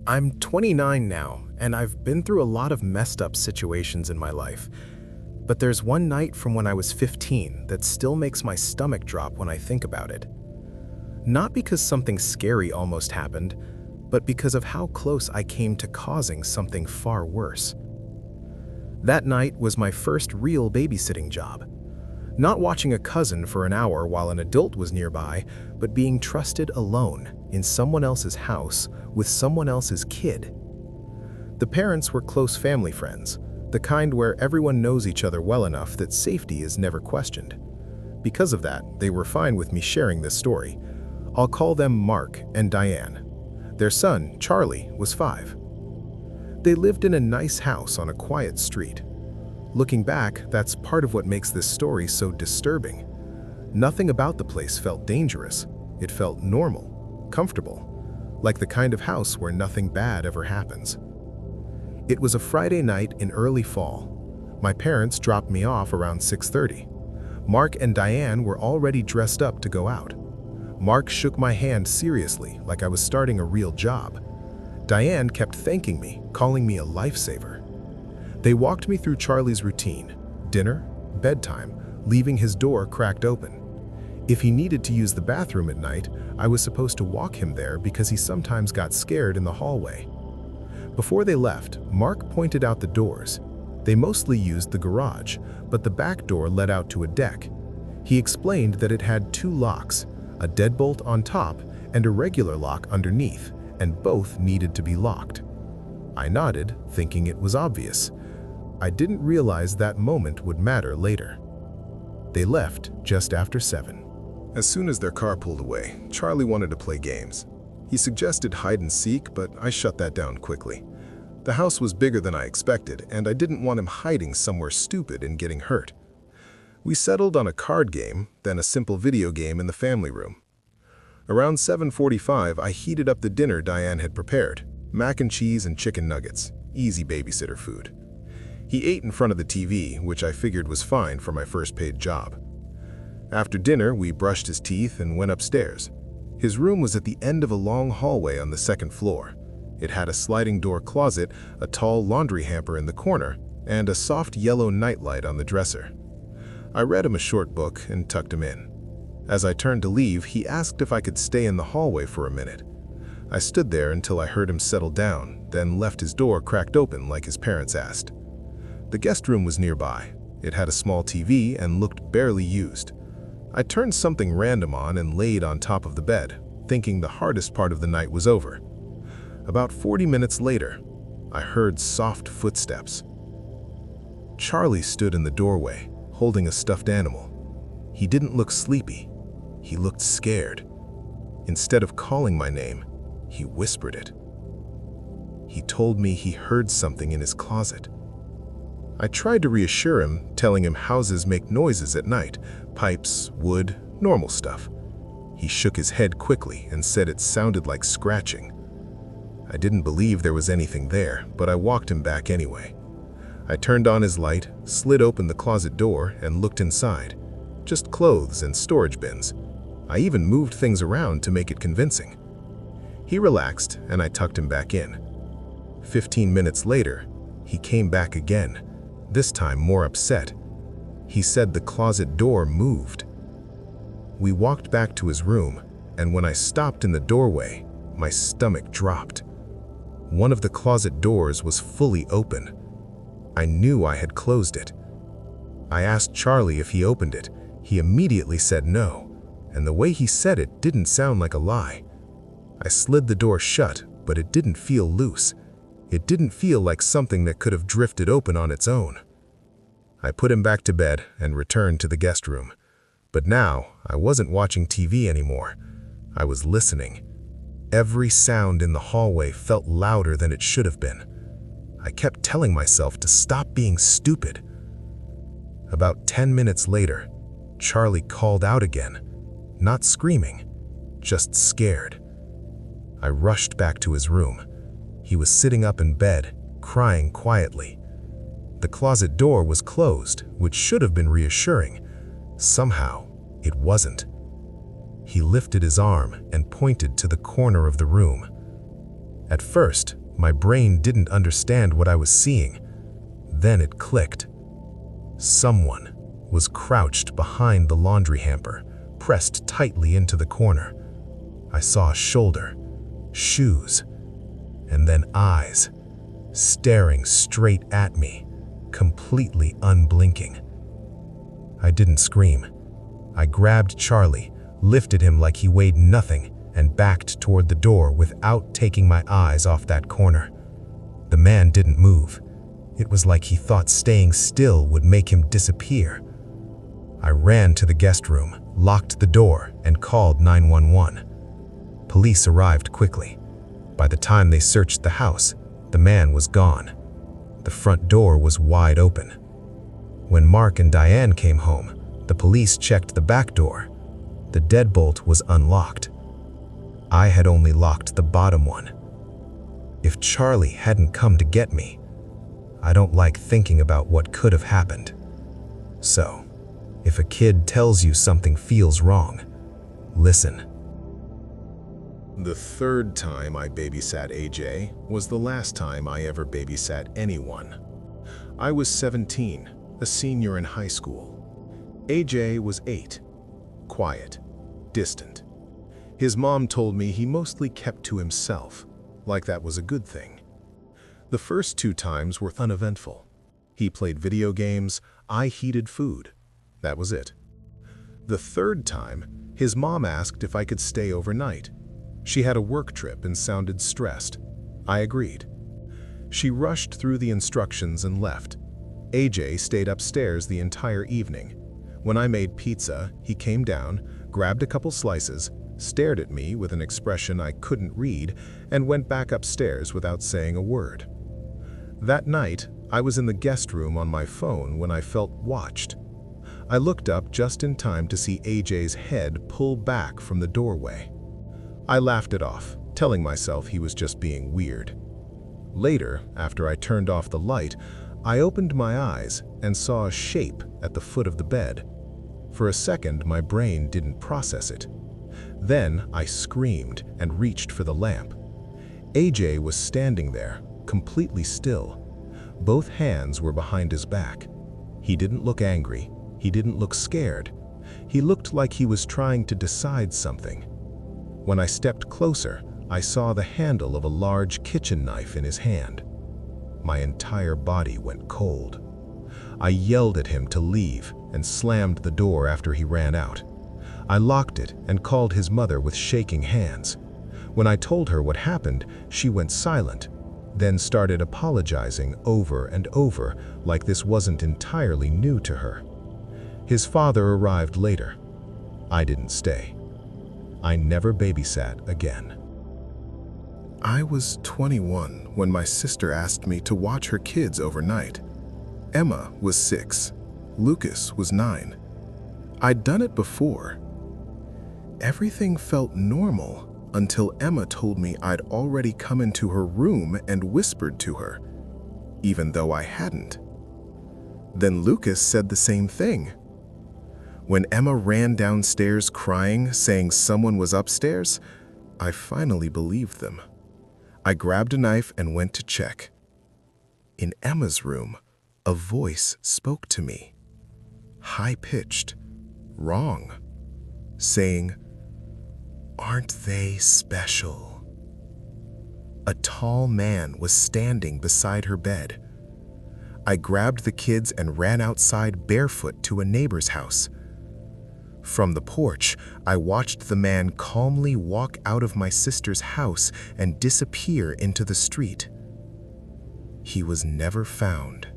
I'm 29 now, and I've been through a lot of messed up situations in my life. But there's one night from when I was 15 that still makes my stomach drop when I think about it. Not because something scary almost happened, but because of how close I came to causing something far worse. That night was my first real babysitting job. Not watching a cousin for an hour while an adult was nearby, but being trusted alone in someone else's house with someone else's kid. The parents were close family friends, the kind where everyone knows each other well enough that safety is never questioned. Because of that, they were fine with me sharing this story. I'll call them Mark and Diane. Their son, Charlie, was 5. They lived in a nice house on a quiet street. Looking back, that's part of what makes this story so disturbing. Nothing about the place felt dangerous. It felt normal, comfortable, like the kind of house where nothing bad ever happens. It was a Friday night in early fall. My parents dropped me off around 6:30. Mark and Diane were already dressed up to go out. Mark shook my hand seriously, like I was starting a real job. Diane kept thanking me, calling me a lifesaver. They walked me through Charlie's routine: dinner, bedtime, leaving his door cracked open. If he needed to use the bathroom at night, I was supposed to walk him there because he sometimes got scared in the hallway. Before they left, Mark pointed out the doors. They mostly used the garage, but the back door led out to a deck. He explained that it had 2 locks, a deadbolt on top and a regular lock underneath, and both needed to be locked. I nodded, thinking it was obvious. I didn't realize that moment would matter later. They left just after 7. As soon as their car pulled away, Charlie wanted to play games. He suggested hide and seek, but I shut that down quickly. The house was bigger than I expected, and I didn't want him hiding somewhere stupid and getting hurt. We settled on a card game, then a simple video game in the family room. Around 7:45, I heated up the dinner Diane had prepared: mac and cheese and chicken nuggets, easy babysitter food. He ate in front of the TV, which I figured was fine for my first paid job. After dinner, we brushed his teeth and went upstairs. His room was at the end of a long hallway on the 2nd floor. It had a sliding door closet, a tall laundry hamper in the corner, and a soft yellow nightlight on the dresser. I read him a short book and tucked him in. As I turned to leave, he asked if I could stay in the hallway for a minute. I stood there until I heard him settle down, then left his door cracked open like his parents asked. The guest room was nearby. It had a small TV and looked barely used. I turned something random on and laid on top of the bed, thinking the hardest part of the night was over. About 40 minutes later, I heard soft footsteps. Charlie stood in the doorway, holding a stuffed animal. He didn't look sleepy. He looked scared. Instead of calling my name, he whispered it. He told me he heard something in his closet. I tried to reassure him, telling him houses make noises at night: pipes, wood, normal stuff. He shook his head quickly and said it sounded like scratching. I didn't believe there was anything there, but I walked him back anyway. I turned on his light, slid open the closet door, and looked inside. Just clothes and storage bins. I even moved things around to make it convincing. He relaxed, and I tucked him back in. 15 minutes later, he came back again, this time more upset. He said the closet door moved. We walked back to his room, and when I stopped in the doorway, my stomach dropped. One of the closet doors was fully open. I knew I had closed it. I asked Charlie if he opened it. He immediately said no, and the way he said it didn't sound like a lie. I slid the door shut, but it didn't feel loose. It didn't feel like something that could have drifted open on its own. I put him back to bed and returned to the guest room. But now, I wasn't watching TV anymore. I was listening. Every sound in the hallway felt louder than it should have been. I kept telling myself to stop being stupid. About 10 minutes later, Charlie called out again, not screaming, just scared. I rushed back to his room. He was sitting up in bed, crying quietly. The closet door was closed, which should have been reassuring. Somehow, it wasn't. He lifted his arm and pointed to the corner of the room. At first, My brain didn't understand what I was seeing. Then it clicked. Someone was crouched behind the laundry hamper, pressed tightly into the corner. I saw a shoulder, shoes, and then eyes, staring straight at me, completely unblinking. I didn't scream. I grabbed Charlie, lifted him like he weighed nothing, and backed toward the door without taking my eyes off that corner. The man didn't move. It was like he thought staying still would make him disappear. I ran to the guest room, locked the door, and called 911. Police arrived quickly. By the time they searched the house, the man was gone. The front door was wide open. When Mark and Diane came home, the police checked the back door. The deadbolt was unlocked. I had only locked the bottom one. If Charlie hadn't come to get me, I don't like thinking about what could have happened. So, if a kid tells you something feels wrong, listen. The third time I babysat AJ was the last time I ever babysat anyone. I was 17, a senior in high school. AJ was 8, quiet, distant. His mom told me he mostly kept to himself, like that was a good thing. The first 2 times were uneventful. He played video games, I heated food. That was it. The third time, his mom asked if I could stay overnight. She had a work trip and sounded stressed. I agreed. She rushed through the instructions and left. AJ stayed upstairs the entire evening. When I made pizza, he came down, grabbed a couple slices, stared at me with an expression I couldn't read, and went back upstairs without saying a word. That night, I was in the guest room on my phone when I felt watched. I looked up just in time to see AJ's head pull back from the doorway. I laughed it off, telling myself he was just being weird. Later, after I turned off the light, I opened my eyes and saw a shape at the foot of the bed. For a second, my brain didn't process it. Then I screamed and reached for the lamp. AJ was standing there, completely still. Both hands were behind his back. He didn't look angry. He didn't look scared. He looked like he was trying to decide something. When I stepped closer, I saw the handle of a large kitchen knife in his hand. My entire body went cold. I yelled at him to leave and slammed the door after he ran out. I locked it and called his mother with shaking hands. When I told her what happened, she went silent, then started apologizing over and over like this wasn't entirely new to her. His father arrived later. I didn't stay. I never babysat again. I was 21 when my sister asked me to watch her kids overnight. Emma was 6. Lucas was 9. I'd done it before. Everything felt normal until Emma told me I'd already come into her room and whispered to her, even though I hadn't. Then Lucas said the same thing. When Emma ran downstairs crying, saying someone was upstairs, I finally believed them. I grabbed a knife and went to check. In Emma's room, a voice spoke to me, high-pitched, wrong, saying, "Aren't they special?" A tall man was standing beside her bed. I grabbed the kids and ran outside barefoot to a neighbor's house. From the porch, I watched the man calmly walk out of my sister's house and disappear into the street. He was never found.